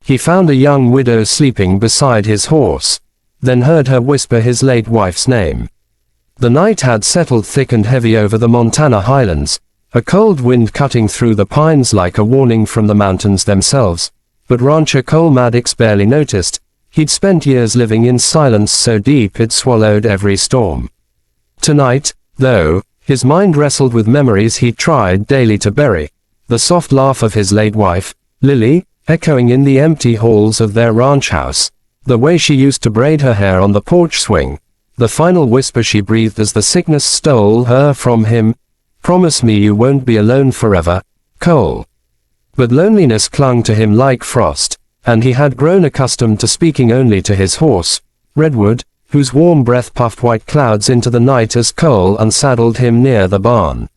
He found a young widow sleeping beside his horse, then heard her whisper his late wife's name. The night had settled thick and heavy over the Montana highlands, a cold wind cutting through the pines like a warning from the mountains themselves, but rancher Cole Maddox barely noticed. He'd spent years living in silence so deep it swallowed every storm. Tonight, though, his mind wrestled with memories he tried daily to bury. The soft laugh of his late wife, Lily, echoing in the empty halls of their ranch house, the way she used to braid her hair on the porch swing, the final whisper she breathed as the sickness stole her from him, "Promise me you won't be alone forever, Cole." But loneliness clung to him like frost, and he had grown accustomed to speaking only to his horse, Redwood, whose warm breath puffed white clouds into the night as Cole unsaddled him near the barn.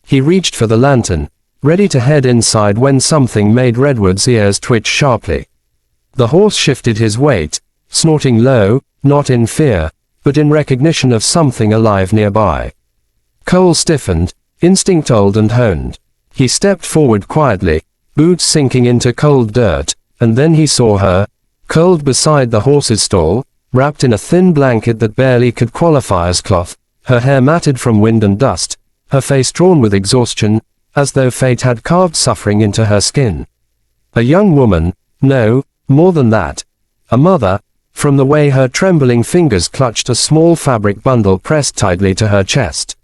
He reached for the lantern, ready to head inside when something made Redwood's ears twitch sharply. The horse shifted his weight, snorting low, not in fear, but in recognition of something alive nearby. Cole stiffened, instinct old and honed. He stepped forward quietly, boots sinking into cold dirt, and then he saw her, curled beside the horse's stall, wrapped in a thin blanket that barely could qualify as cloth, her hair matted from wind and dust, her face drawn with exhaustion, as though fate had carved suffering into her skin. A young woman, no, more than that, a mother, from the way her trembling fingers clutched a small fabric bundle pressed tightly to her chest.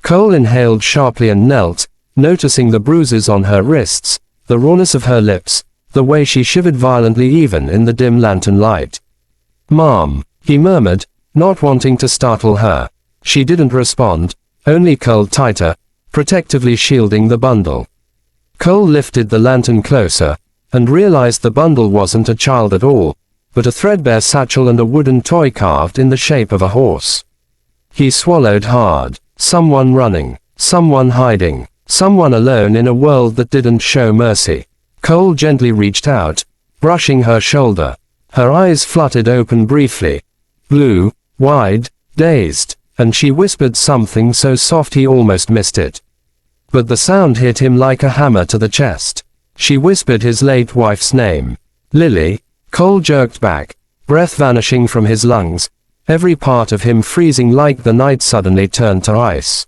Cole inhaled sharply and knelt, noticing the bruises on her wrists, the rawness of her lips, the way she shivered violently even in the dim lantern light. "Mom," he murmured, not wanting to startle her. She didn't respond, only curled tighter, protectively shielding the bundle. Cole lifted the lantern closer, and realized the bundle wasn't a child at all, but a threadbare satchel and a wooden toy carved in the shape of a horse. He swallowed hard. Someone running, someone hiding, someone alone in a world that didn't show mercy. Cole gently reached out, brushing her shoulder. Her eyes fluttered open briefly, blue, wide, dazed, and she whispered something so soft he almost missed it. But the sound hit him like a hammer to the chest. She whispered his late wife's name. Lily. Cole jerked back, breath vanishing from his lungs, every part of him freezing like the night suddenly turned to ice.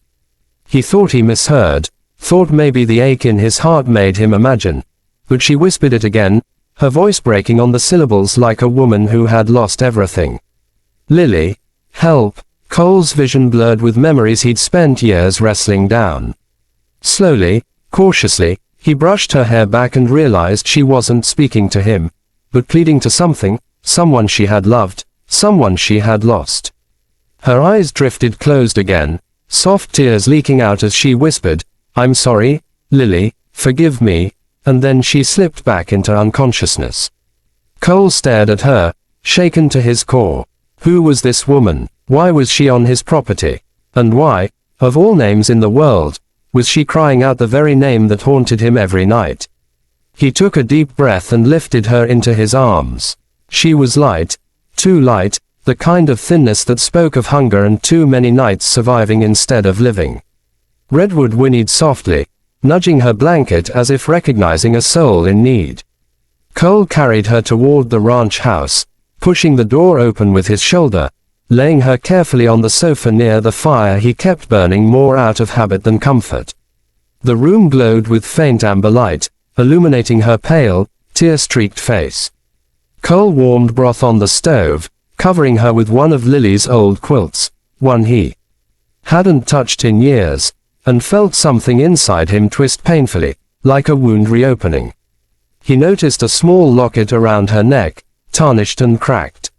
He thought he misheard, thought maybe the ache in his heart made him imagine. But she whispered it again, her voice breaking on the syllables like a woman who had lost everything. Lily. Help. Cole's vision blurred with memories he'd spent years wrestling down. Slowly, cautiously, he brushed her hair back and realized she wasn't speaking to him, but pleading to something, someone she had loved, someone she had lost. Her eyes drifted closed again, soft tears leaking out as she whispered, "I'm sorry, Lily, forgive me," and then she slipped back into unconsciousness. Cole stared at her, shaken to his core. Who was this woman? Why was she on his property? And why, of all names in the world, was she crying out the very name that haunted him every night? He took a deep breath and lifted her into his arms. She was light, too light, the kind of thinness that spoke of hunger and too many nights surviving instead of living. Redwood whinnied softly, nudging her blanket as if recognizing a soul in need. Cole carried her toward the ranch house, pushing the door open with his shoulder, laying her carefully on the sofa near the fire he kept burning more out of habit than comfort. The room glowed with faint amber light, illuminating her pale, tear-streaked face. Cole warmed broth on the stove, covering her with one of Lily's old quilts, one he hadn't touched in years, and felt something inside him twist painfully, like a wound reopening. He noticed a small locket around her neck, tarnished and cracked.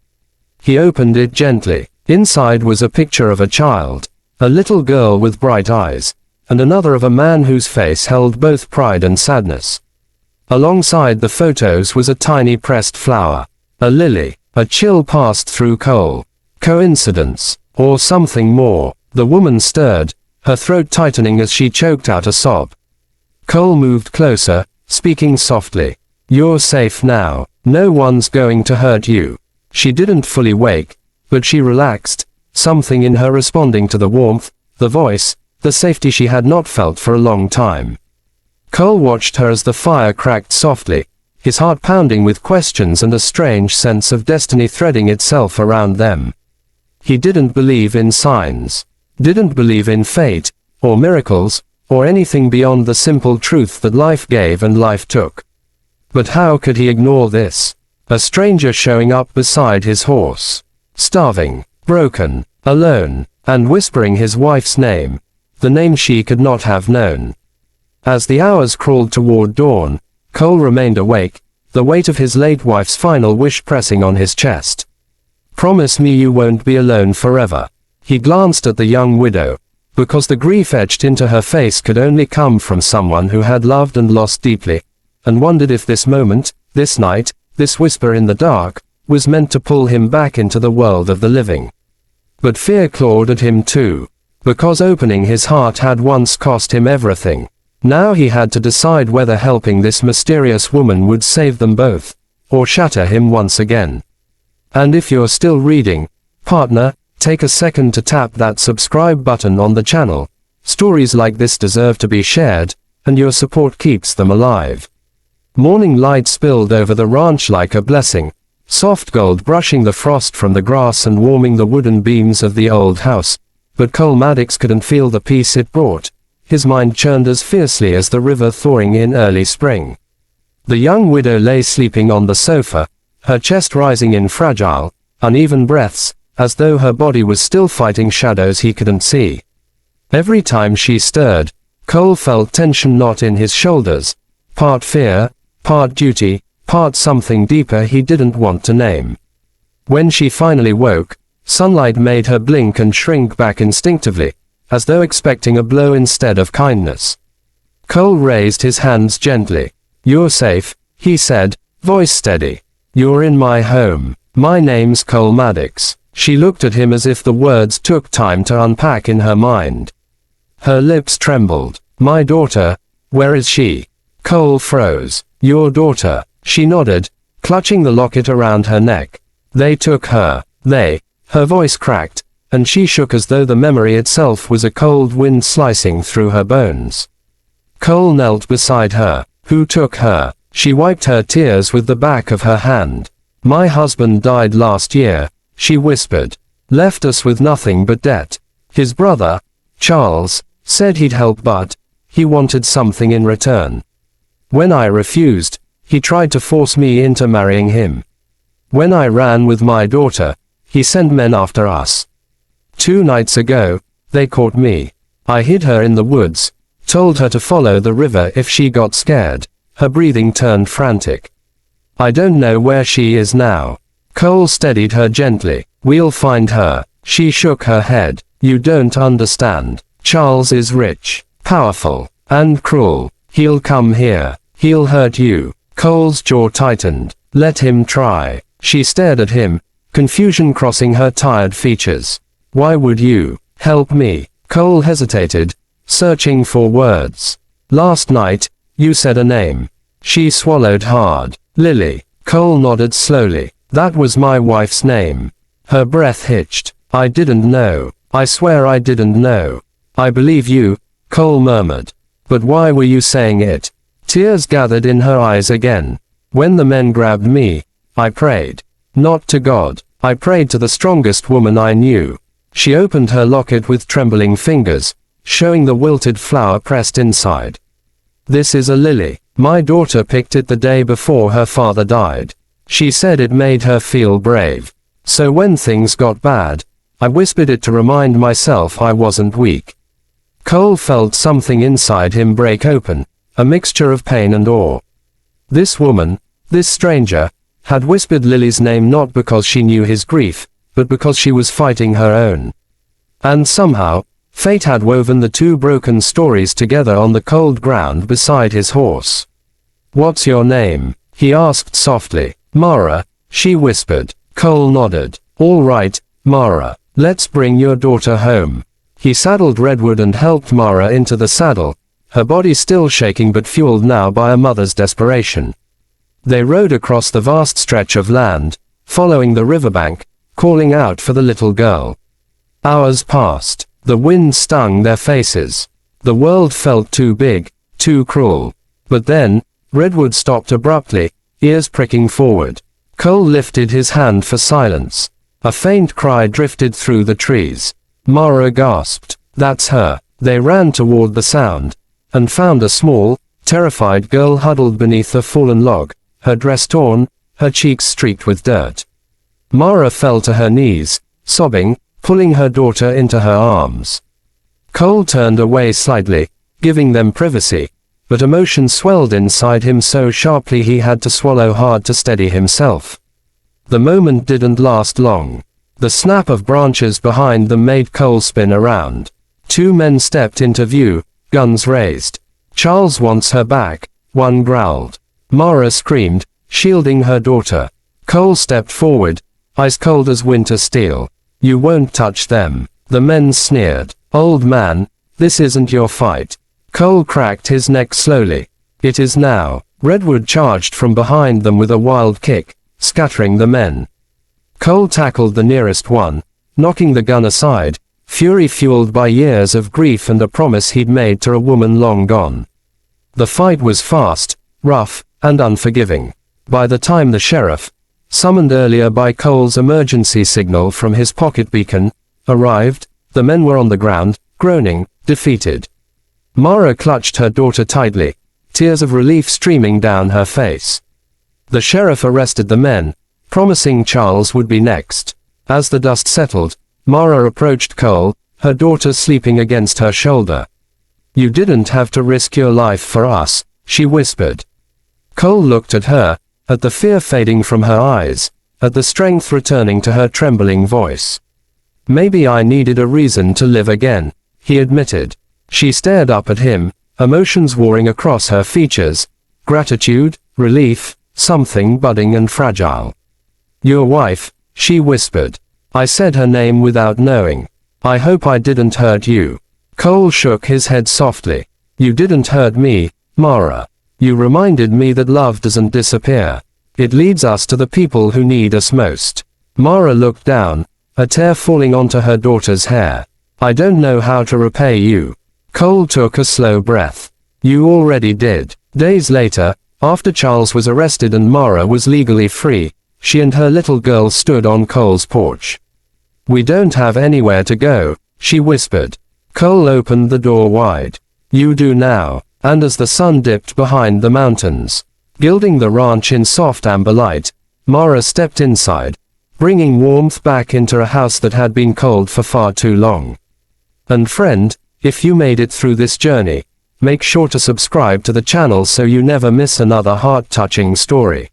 He opened it gently. Inside was a picture of a child, a little girl with bright eyes, and another of a man whose face held both pride and sadness. Alongside the photos was a tiny pressed flower, a lily. A chill passed through Cole. Coincidence, or something more? The woman stirred, her throat tightening as she choked out a sob. Cole moved closer, speaking softly. "You're safe now. No one's going to hurt you." She didn't fully wake, but she relaxed, something in her responding to the warmth, the voice, the safety she had not felt for a long time. Cole watched her as the fire cracked softly, his heart pounding with questions and a strange sense of destiny threading itself around them. He didn't believe in signs, didn't believe in fate, or miracles, or anything beyond the simple truth that life gave and life took. But how could he ignore this? A stranger showing up beside his horse, starving, broken, alone, and whispering his wife's name, the name she could not have known. As the hours crawled toward dawn, Cole remained awake, the weight of his late wife's final wish pressing on his chest. "Promise me you won't be alone forever." He glanced at the young widow, because the grief etched into her face could only come from someone who had loved and lost deeply, and wondered if this moment, this night, this whisper in the dark, was meant to pull him back into the world of the living. But fear clawed at him too, because opening his heart had once cost him everything. Now he had to decide whether helping this mysterious woman would save them both, or shatter him once again. And if you're still reading, partner, take a second to tap that subscribe button on the channel. Stories like this deserve to be shared, and your support keeps them alive. Morning light spilled over the ranch like a blessing, soft gold brushing the frost from the grass and warming the wooden beams of the old house, but Cole Maddox couldn't feel the peace it brought. His mind churned as fiercely as the river thawing in early spring. The young widow lay sleeping on the sofa, her chest rising in fragile, uneven breaths, as though her body was still fighting shadows he couldn't see. Every time she stirred, Cole felt tension knot in his shoulders, part fear, part duty, part something deeper he didn't want to name. When she finally woke, sunlight made her blink and shrink back instinctively, as though expecting a blow instead of kindness. Cole raised his hands gently. "You're safe," he said, voice steady. "You're in my home. My name's Cole Maddox." She looked at him as if the words took time to unpack in her mind. Her lips trembled. "My daughter, where is she?" Cole froze. "Your daughter." She nodded, clutching the locket around her neck. "They took her. Her voice cracked, and she shook as though the memory itself was a cold wind slicing through her bones. Cole knelt beside her. "Who took her?" She wiped her tears with the back of her hand. "My husband died last year," she whispered. "Left us with nothing but debt. His brother, Charles, said he'd help but he wanted something in return. When I refused, he tried to force me into marrying him. When I ran with my daughter, he sent men after us. 2 nights ago, they caught me. I hid her in the woods, told her to follow the river if she got scared." Her breathing turned frantic. "I don't know where she is now." Cole steadied her gently. "We'll find her." She shook her head. "You don't understand. Charles is rich, powerful, and cruel. He'll come here. He'll hurt you." Cole's jaw tightened. "Let him try." She stared at him, confusion crossing her tired features. "Why would you help me?" Cole hesitated, searching for words. "Last night, you said a name." She swallowed hard. "Lily." Cole nodded slowly. "That was my wife's name." Her breath hitched. "I didn't know. I swear I didn't know." "I believe you," Cole murmured. "But why were you saying it?" Tears gathered in her eyes again. "When the men grabbed me, I prayed. Not to God. I prayed to the strongest woman I knew." She opened her locket with trembling fingers, showing the wilted flower pressed inside. "This is a lily. My daughter picked it the day before her father died. She said it made her feel brave. So when things got bad, I whispered it to remind myself I wasn't weak." Cole felt something inside him break open, a mixture of pain and awe. This woman, this stranger, had whispered Lily's name not because she knew his grief, but because she was fighting her own. And somehow, fate had woven the two broken stories together on the cold ground beside his horse. "What's your name?" he asked softly. "Mara," she whispered. Cole nodded. "All right, Mara, let's bring your daughter home." He saddled Redwood and helped Mara into the saddle, her body still shaking but fueled now by a mother's desperation. They rode across the vast stretch of land, following the riverbank, calling out for the little girl. Hours passed. The wind stung their faces. The world felt too big, too cruel. But then, Redwood stopped abruptly, ears pricking forward. Cole lifted his hand for silence. A faint cry drifted through the trees. Mara gasped. That's her. They ran toward the sound, and found a small, terrified girl huddled beneath a fallen log, her dress torn, her cheeks streaked with dirt. Mara fell to her knees, sobbing, pulling her daughter into her arms. Cole turned away slightly, giving them privacy, but emotion swelled inside him so sharply he had to swallow hard to steady himself. The moment didn't last long. The snap of branches behind them made Cole spin around. 2 men stepped into view, guns raised. Charles wants her back, one growled. Mara screamed, shielding her daughter. Cole stepped forward, ice cold as winter steel. You won't touch them. The men sneered. Old man, this isn't your fight. Cole cracked his neck slowly. It is now. Redwood charged from behind them with a wild kick, scattering the men. Cole tackled the nearest one, knocking the gun aside, fury fueled by years of grief and a promise he'd made to a woman long gone. The fight was fast, rough, and unforgiving. By the time the sheriff, summoned earlier by Cole's emergency signal from his pocket beacon, arrived, the men were on the ground, groaning, defeated. Mara clutched her daughter tightly, tears of relief streaming down her face. The sheriff arrested the men, promising Charles would be next. As the dust settled, Mara approached Cole, her daughter sleeping against her shoulder. You didn't have to risk your life for us, she whispered. Cole looked at her, at the fear fading from her eyes, at the strength returning to her trembling voice. Maybe I needed a reason to live again, he admitted. She stared up at him, emotions warring across her features. Gratitude, relief, something budding and fragile. Your wife, she whispered. I said her name without knowing. I hope I didn't hurt you. Cole shook his head softly. You didn't hurt me, Mara. You reminded me that love doesn't disappear. It leads us to the people who need us most. Mara looked down, a tear falling onto her daughter's hair. I don't know how to repay you. Cole took a slow breath. You already did. Days later, after Charles was arrested and Mara was legally free, she and her little girl stood on Cole's porch. We don't have anywhere to go, she whispered. Cole opened the door wide. You do now. And as the sun dipped behind the mountains, gilding the ranch in soft amber light, Mara stepped inside, bringing warmth back into a house that had been cold for far too long. And friend, if you made it through this journey, make sure to subscribe to the channel so you never miss another heart-touching story.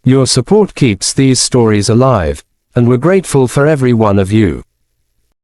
Your support keeps these stories alive, and we're grateful for every one of you.